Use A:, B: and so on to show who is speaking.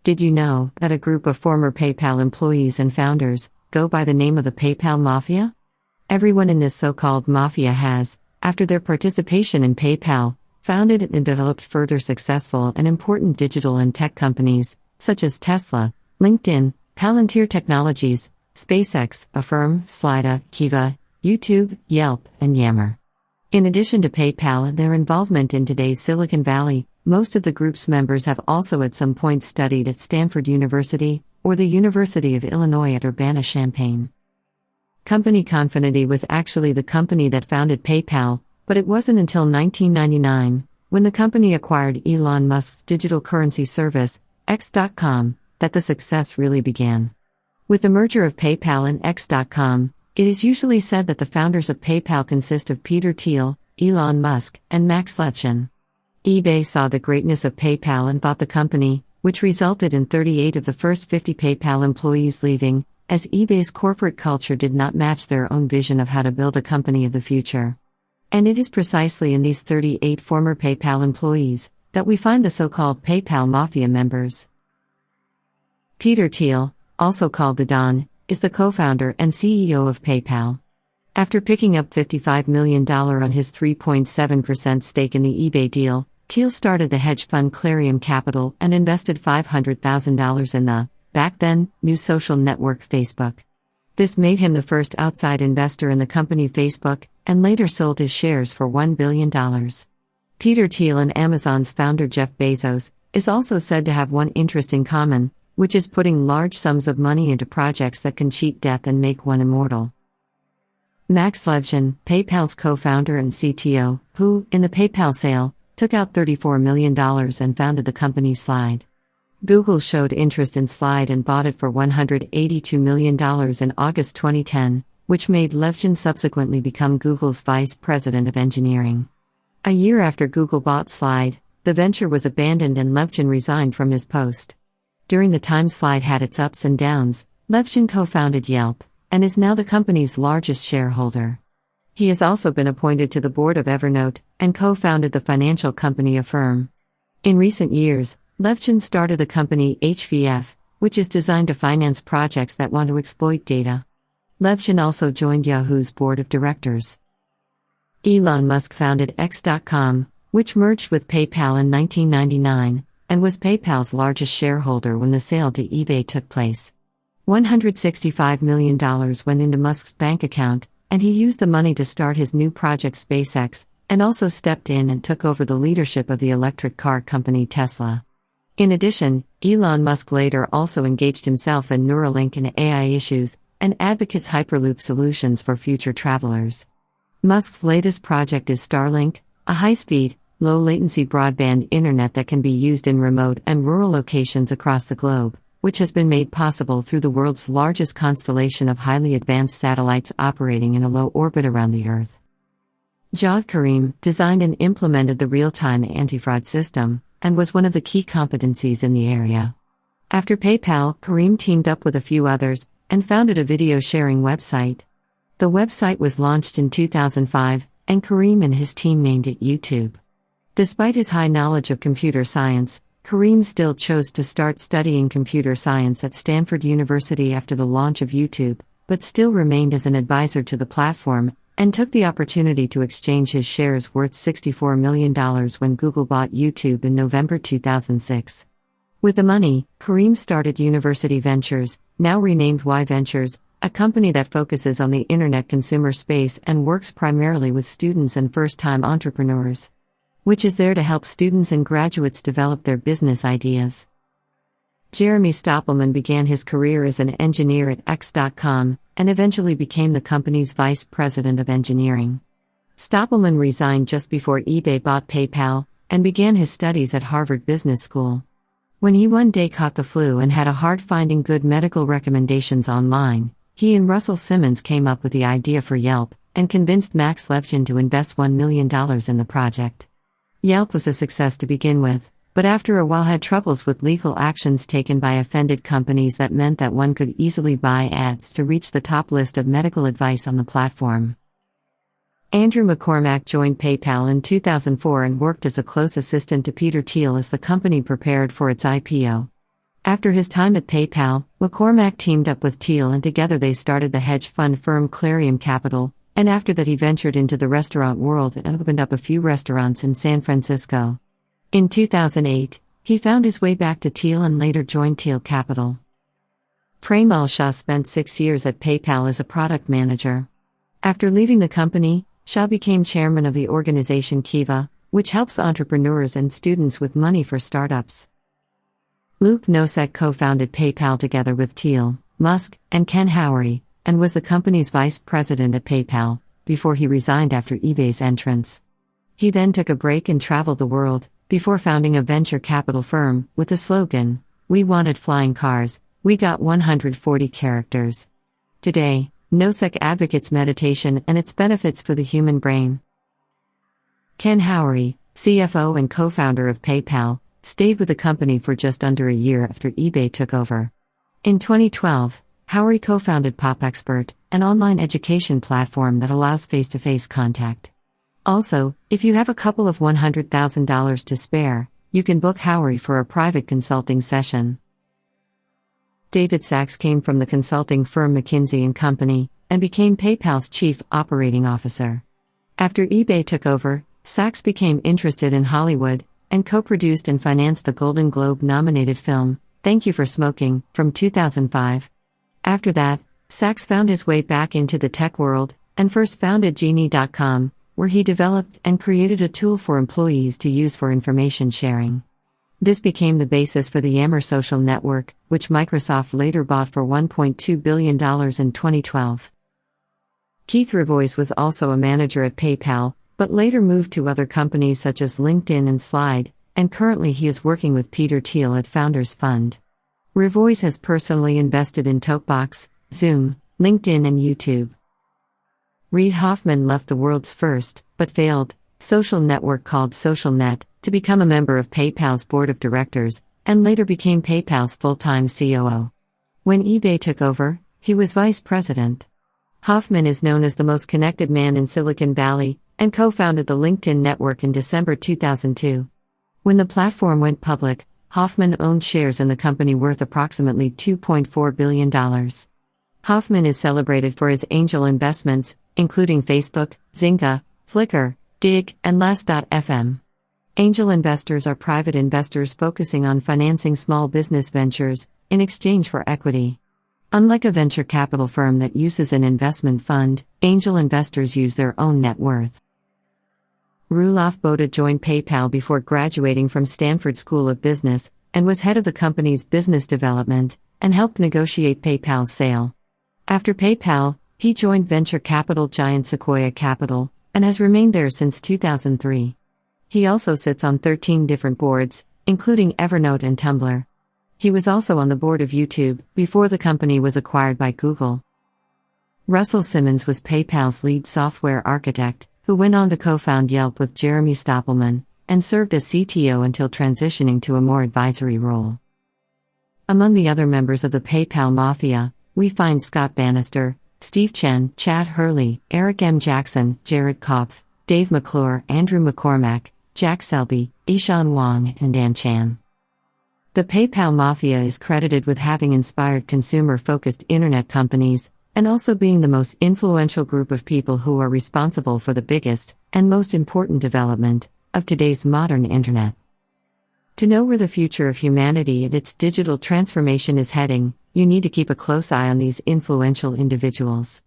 A: Did you know that a group of former PayPal employees and founders go by the name of the PayPal Mafia? Everyone in this so-called mafia has, after their participation in PayPal, founded and developed further successful and important digital and tech companies, such as Tesla, LinkedIn, Palantir Technologies, SpaceX, Affirm, Slida, Kiva, YouTube, Yelp, and Yammer. In addition to PayPal and their involvement in today's Silicon Valley, most of the group's members have also at some point studied at Stanford University or the University of Illinois at Urbana-Champaign. Company Confinity was actually the company that founded PayPal, but it wasn't until 1999, when the company acquired Elon Musk's digital currency service, X.com, that the success really began. With the merger of PayPal and X.com, it is usually said that the founders of PayPal consist of Peter Thiel, Elon Musk, and Max Levchin. eBay saw the greatness of PayPal and bought the company, which resulted in 38 of the first 50 PayPal employees leaving, as eBay's corporate culture did not match their own vision of how to build a company of the future. And it is precisely in these 38 former PayPal employees that we find the so-called PayPal Mafia members. Peter Thiel, also called the Don, is the co-founder and CEO of PayPal. After picking up $55 million on his 3.7% stake in the eBay deal, Thiel started the hedge fund Clarium Capital and invested $500,000 in the, back then, new social network Facebook. This made him the first outside investor in the company Facebook, and later sold his shares for $1 billion. Peter Thiel and Amazon's founder Jeff Bezos is also said to have one interest in common, which is putting large sums of money into projects that can cheat death and make one immortal. Max Levchin, PayPal's co-founder and CTO, who, in the PayPal sale, took out $34 million and founded the company Slide. Google showed interest in Slide and bought it for $182 million in August 2010, which made Levchin subsequently become Google's vice president of engineering. A year after Google bought Slide, the venture was abandoned and Levchin resigned from his post. During the time Slide had its ups and downs, Levchin co-founded Yelp, and is now the company's largest shareholder. He has also been appointed to the board of Evernote, and co-founded the financial company Affirm. In recent years, Levchin started the company HVF, which is designed to finance projects that want to exploit data. Levchin also joined Yahoo's board of directors. Elon Musk founded X.com, which merged with PayPal in 1999, and was PayPal's largest shareholder when the sale to eBay took place. $165 million went into Musk's bank account, and he used the money to start his new project SpaceX, and also stepped in and took over the leadership of the electric car company Tesla. In addition, Elon Musk later also engaged himself in Neuralink and AI issues, and advocates Hyperloop solutions for future travelers. Musk's latest project is Starlink, a high-speed, low-latency broadband internet that can be used in remote and rural locations across the globe, which has been made possible through the world's largest constellation of highly advanced satellites operating in a low orbit around the Earth. Jawed Karim designed and implemented the real-time anti-fraud system, and was one of the key competencies in the area. After PayPal, Karim teamed up with a few others, and founded a video-sharing website. The website was launched in 2005, and Karim and his team named it YouTube. Despite his high knowledge of computer science, Karim still chose to start studying computer science at Stanford University after the launch of YouTube, but still remained as an advisor to the platform, and took the opportunity to exchange his shares worth $64 million when Google bought YouTube in November 2006. With the money, Karim started University Ventures, now renamed Y Ventures, a company that focuses on the internet consumer space and works primarily with students and first-time entrepreneurs, which is there to help students and graduates develop their business ideas. Jeremy Stoppelman began his career as an engineer at X.com, and eventually became the company's vice president of engineering. Stoppelman resigned just before eBay bought PayPal, and began his studies at Harvard Business School. When he one day caught the flu and had a hard finding good medical recommendations online, he and Russell Simmons came up with the idea for Yelp, and convinced Max Levchin to invest $1 million in the project. Yelp was a success to begin with, but after a while had troubles with legal actions taken by offended companies that meant that one could easily buy ads to reach the top list of medical advice on the platform. Andrew McCormack joined PayPal in 2004 and worked as a close assistant to Peter Thiel as the company prepared for its IPO. After his time at PayPal, McCormack teamed up with Thiel and together they started the hedge fund firm Clarion Capital, and after that he ventured into the restaurant world and opened up a few restaurants in San Francisco. In 2008, he found his way back to Thiel and later joined Thiel Capital. Pramod Shah spent 6 years at PayPal as a product manager. After leaving the company, Shah became chairman of the organization Kiva, which helps entrepreneurs and students with money for startups. Nosek co-founded PayPal together with Thiel, Musk, and Ken Howery, and was the company's vice president at PayPal, before he resigned after eBay's entrance. He then took a break and traveled the world, before founding a venture capital firm, with the slogan, "We wanted flying cars, we got 140 characters." Today, Nosek advocates meditation and its benefits for the human brain. Ken Howery, CFO and co-founder of PayPal, stayed with the company for just under a year after eBay took over. In 2012, Howery co-founded PopExpert, an online education platform that allows face-to-face contact. Also, if you have a couple of $100,000 to spare, you can book Howery for a private consulting session. David Sacks came from the consulting firm McKinsey & Company, and became PayPal's chief operating officer. After eBay took over, Sacks became interested in Hollywood, and co-produced and financed the Golden Globe-nominated film, Thank You for Smoking, from 2005. After that, Sacks found his way back into the tech world, and first founded Genie.com, where he developed and created a tool for employees to use for information sharing. This became the basis for the Yammer social network, which Microsoft later bought for $1.2 billion in 2012. Keith Rivoli was also a manager at PayPal, but later moved to other companies such as LinkedIn and Slide, and currently he is working with Peter Thiel at Founders Fund. Rivoli has personally invested in Tokebox, Zoom, LinkedIn and YouTube. Reid Hoffman left the world's first, but failed, social network called SocialNet, to become a member of PayPal's board of directors, and later became PayPal's full-time COO. When eBay took over, he was vice president. Hoffman is known as the most connected man in Silicon Valley, and co-founded the LinkedIn network in December 2002. When the platform went public, Hoffman owned shares in the company worth approximately $2.4 billion. Hoffman is celebrated for his angel investments, including Facebook, Zynga, Flickr, Dig, and Last.fm. Angel investors are private investors focusing on financing small business ventures, in exchange for equity. Unlike a venture capital firm that uses an investment fund, angel investors use their own net worth. Rudi Boda joined PayPal before graduating from Stanford School of Business, and was head of the company's business development, and helped negotiate PayPal's sale. After PayPal, he joined venture capital giant Sequoia Capital, and has remained there since 2003. He also sits on 13 different boards, including Evernote and Tumblr. He was also on the board of YouTube, before the company was acquired by Google. Russell Simmons was PayPal's lead software architect, who went on to co-found Yelp with Jeremy Stoppelman, and served as CTO until transitioning to a more advisory role. Among the other members of the PayPal Mafia, we find Scott Bannister, Steve Chen, Chad Hurley, Eric M. Jackson, Jared Kopf, Dave McClure, Andrew McCormack, Jack Selby, Ishan Wang, and Dan Chan. The PayPal Mafia is credited with having inspired consumer-focused internet companies, and also being the most influential group of people who are responsible for the biggest, and most important development, of today's modern internet. To know where the future of humanity and its digital transformation is heading, you need to keep a close eye on these influential individuals.